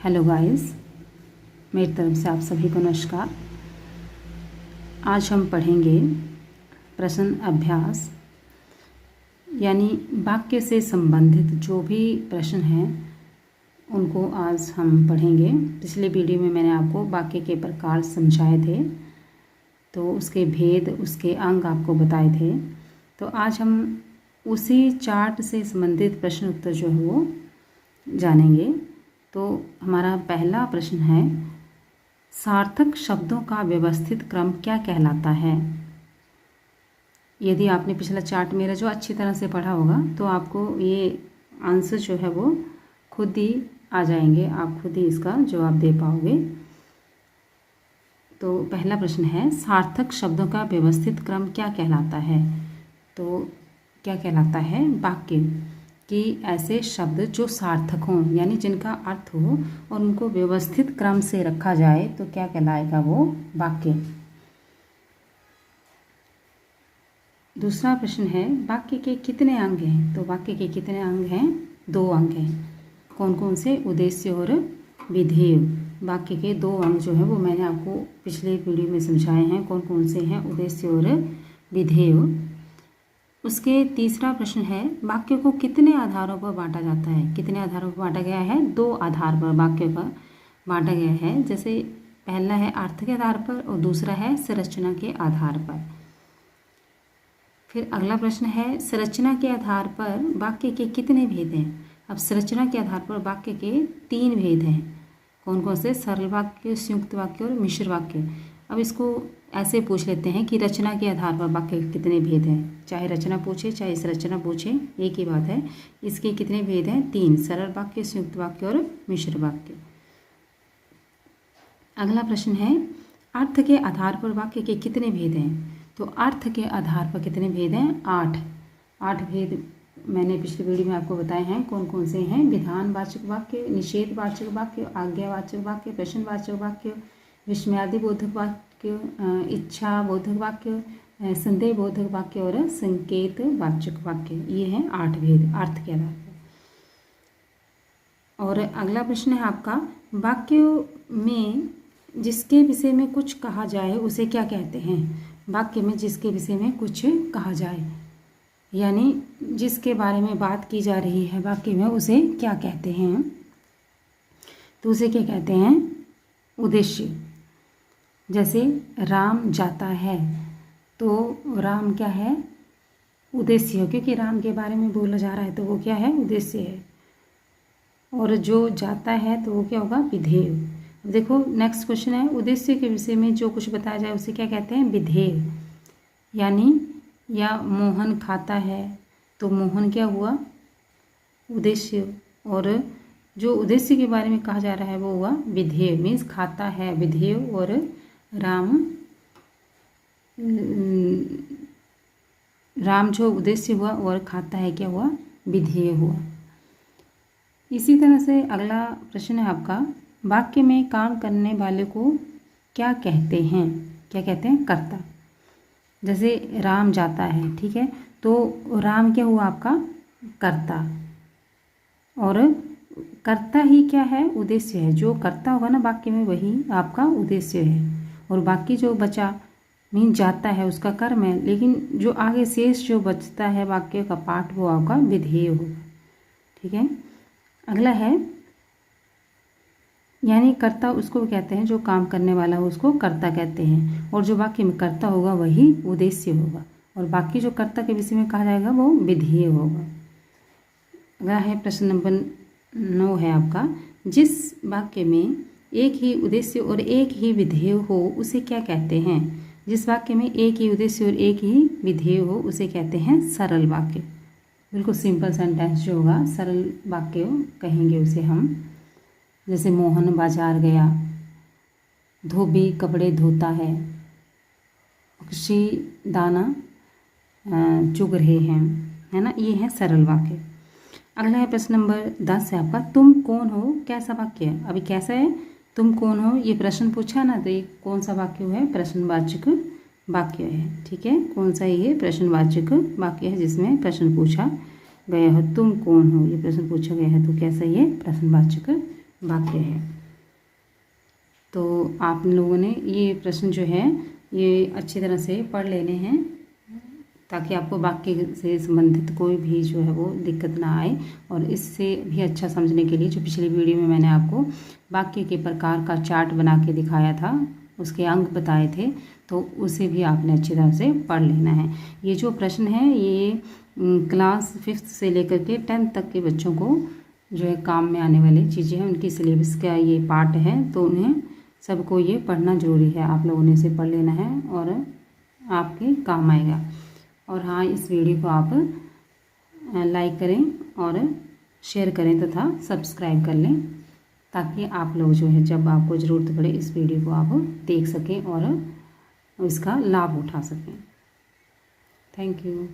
Hello guys, मेरी तरफ से आप सभी को नमस्कार। आज हम पढ़ेंगे प्रश्न अभ्यास, यानी वाक्य से संबंधित जो भी प्रश्न हैं उनको आज हम पढ़ेंगे। पिछले वीडियो में मैंने आपको वाक्य के प्रकार समझाए थे, तो उसके भेद, उसके अंग आपको बताए थे। तो आज हम उसी चार्ट से संबंधित प्रश्न उत्तर जो है वो जानेंगे। तो हमारा पहला प्रश्न है, सार्थक शब्दों का व्यवस्थित क्रम क्या कहलाता है। यदि आपने पिछला चार्ट मेरा जो अच्छी तरह से पढ़ा होगा तो आपको ये आंसर जो है वो खुद ही आ जाएंगे, आप खुद ही इसका जवाब दे पाओगे। तो पहला प्रश्न है, सार्थक शब्दों का व्यवस्थित क्रम क्या कहलाता है। तो क्या कहलाता है, वाक्य कि ऐसे शब्द जो सार्थक हों, यानी जिनका अर्थ हो और उनको व्यवस्थित क्रम से रखा जाए तो क्या कहलाएगा वो वाक्य। दूसरा प्रश्न है, वाक्य के कितने अंग हैं। तो वाक्य के कितने अंग हैं, 2 अंग हैं। कौन कौन से, उद्देश्य और विधेय। वाक्य के 2 अंग जो हैं वो मैंने आपको पिछले वीडियो में समझाए हैं, कौन कौन से हैं, उद्देश्य और विधेय। उसके तीसरा प्रश्न है, वाक्य को कितने आधारों पर बांटा जाता है। कितने आधारों पर बांटा गया है, 2 आधार पर वाक्य का बांटा गया है। जैसे पहला है अर्थ के आधार पर और दूसरा है संरचना के आधार पर। फिर अगला प्रश्न है, संरचना के आधार पर वाक्य के कितने भेद हैं। अब संरचना के आधार पर वाक्य के 3 भेद हैं। कौन कौन से, सरल वाक्य, संयुक्त वाक्य और मिश्र वाक्य। अब इसको ऐसे पूछ लेते हैं कि रचना के आधार पर वाक्य के कितने भेद हैं। चाहे रचना पूछे चाहे संरचना पूछे, एक ही बात है। इसके कितने भेद हैं, 3, सरल वाक्य, संयुक्त वाक्य और मिश्र वाक्य। अगला प्रश्न है, अर्थ के आधार पर वाक्य के कितने भेद हैं। तो अर्थ के आधार पर कितने भेद हैं, 8 भेद मैंने पिछले वीडियो में आपको बताए हैं। कौन कौन से हैं, विधानवाचक वाक्य, निषेधवाचक वाक्य, आज्ञावाचक वाक्य, प्रश्नवाचक वाक्य, विस्मयादि बोधक वाक्य, इच्छा बोधक वाक्य, संदेह बोधक वाक्य और संकेत वाचक वाक्य। ये हैं 8 भेद अर्थ के आधार पर। और अगला प्रश्न है आपका, वाक्य में जिसके विषय में कुछ कहा जाए उसे क्या कहते हैं। वाक्य में जिसके विषय में कुछ कहा जाए, यानी जिसके बारे में बात की जा रही है वाक्य में, उसे क्या कहते हैं। तो उसे क्या कहते हैं, उद्देश्य। जैसे राम जाता है, तो राम क्या है, उद्देश्य, क्योंकि राम के बारे में बोला जा रहा है तो वो क्या है, उद्देश्य है। और जो जाता है तो वो क्या होगा, विधेय। देखो नेक्स्ट क्वेश्चन है, उद्देश्य के विषय में जो कुछ बताया जाए उसे क्या कहते हैं, विधेय। यानी या मोहन खाता है तो मोहन क्या हुआ, उद्देश्य। और जो उद्देश्य के बारे में कहा जा रहा है वो हुआ विधेय, मीन्स खाता है, विधेय। और राम जो उद्देश्य हुआ और खाता है क्या हुआ, विधेय हुआ। इसी तरह से अगला प्रश्न है आपका, वाक्य में काम करने वाले को क्या कहते हैं। क्या कहते हैं, कर्ता। जैसे राम जाता है, ठीक है, तो राम क्या हुआ आपका, कर्ता। और कर्ता ही क्या है, उद्देश्य है। जो कर्ता होगा ना वाक्य में वही आपका उद्देश्य है। और बाकी जो बचा मीन जाता है उसका कर्म है, लेकिन जो आगे शेष जो बचता है वाक्य का पार्ट वो आपका विधेय होगा। ठीक है। अगला है, यानी कर्ता उसको कहते हैं जो काम करने वाला हो उसको कर्ता कहते हैं, और जो वाक्य में कर्ता होगा वही उद्देश्य होगा, और बाकी जो कर्ता के विषय में कहा जाएगा वो विधेय होगा। अगला है प्रश्न नंबर 9 है आपका, जिस वाक्य में एक ही उद्देश्य और एक ही विधेय हो उसे क्या कहते हैं। जिस वाक्य में एक ही उद्देश्य और एक ही विधेय हो उसे कहते हैं सरल वाक्य। बिल्कुल सिंपल सेंटेंस जो होगा सरल वाक्य कहेंगे उसे हम। जैसे मोहन बाजार गया, धोबी कपड़े धोता है, पक्षी दाना चुग रहे हैं, है ना, ये है सरल वाक्य। अगला है प्रश्न नंबर 10 है आपका, तुम कौन हो कैसा वाक्य है। अभी कैसा है, तुम कौन हो, ये प्रश्न पूछा ना, तो ये कौन सा वाक्य है, प्रश्नवाचक वाक्य है। ठीक है, कौन सा ये प्रश्नवाचक वाक्य है जिसमें प्रश्न पूछा गया है। तुम कौन हो, ये प्रश्न पूछा गया है, तो कैसा ये प्रश्नवाचक वाक्य है। तो आप लोगों ने ये प्रश्न जो है ये अच्छी तरह से पढ़ लेने हैं, ताकि आपको वाक्य से संबंधित कोई भी जो है वो दिक्कत ना आए। और इससे भी अच्छा समझने के लिए जो पिछली वीडियो में मैंने आपको वाक्य के प्रकार का चार्ट बना के दिखाया था, उसके अंक बताए थे, तो उसे भी आपने अच्छी तरह से पढ़ लेना है। ये जो प्रश्न है ये क्लास 5th से लेकर के 10th तक के बच्चों को जो है काम में आने वाली चीज़ें हैं, उनकी सिलेबस का ये पार्ट है, तो उन्हें सबको ये पढ़ना ज़रूरी है। आप लोगों ने इसे पढ़ लेना है और आपके काम आएगा। और हाँ, इस वीडियो को आप लाइक करें और शेयर करें तथा सब्सक्राइब कर लें, ताकि आप लोग जो है जब आपको ज़रूरत पड़े इस वीडियो को आप देख सकें और इसका लाभ उठा सकें। Thank you.